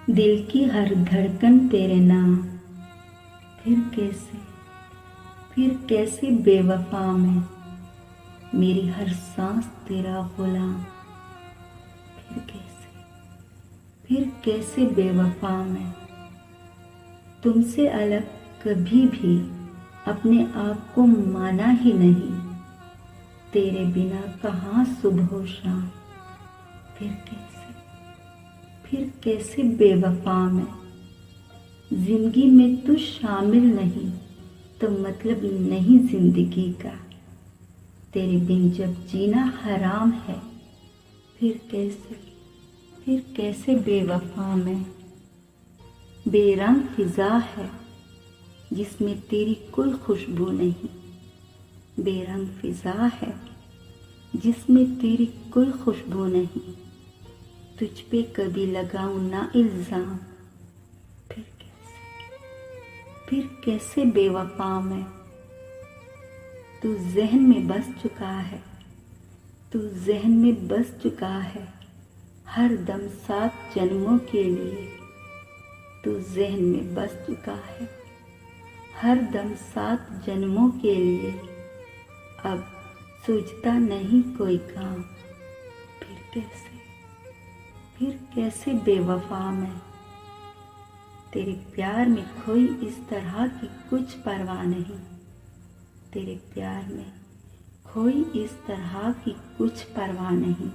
दिल की हर धड़कन तेरे नाम। फिर कैसे बेवफा मैं, मेरी हर सांस तेरा गुलाम। फिर कैसे बेवफा मैं, तुमसे अलग कभी भी अपने आप को माना ही नहीं। तेरे बिना कहाँ सुबह शाम। फिर कैसे बेवफा मैं, जिंदगी में तू शामिल नहीं तो मतलब नहीं जिंदगी का। तेरे बिन जब जीना हराम है। फिर कैसे बेवफा मैं, बेरंग फिजा है जिसमें तेरी कोई खुशबू नहीं। बेरंग फिजा है जिसमें तेरी कोई खुशबू नहीं। तुझ पे कभी लगाऊं ना इल्जाम। फिर कैसे बेवफा मैं, तू ज़हन में बस चुका है। तू ज़हन में बस चुका है हर दम 7 जन्मों के लिए। तू ज़हन में बस चुका है हर दम 7 जन्मों के लिए। अब सूझता नहीं कोई काम। फिर कैसे बेवफा मैं, तेरे प्यार में खोई इस तरह की कुछ परवाह नहीं। तेरे प्यार में खोई इस तरह की कुछ परवाह नहीं।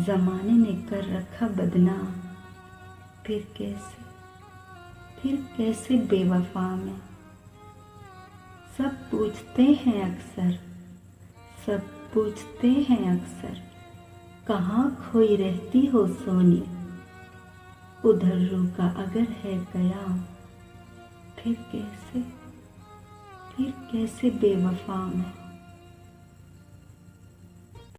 ज़माने ने कर रखा बदनाम। फिर कैसे बेवफा मैं, सब पूछते हैं अक्सर, सब पूछते हैं अक्सर, कहाँ खोई रहती हो सोनी। उधर रुका अगर है कयाम। फिर कैसे बेवफा मैं।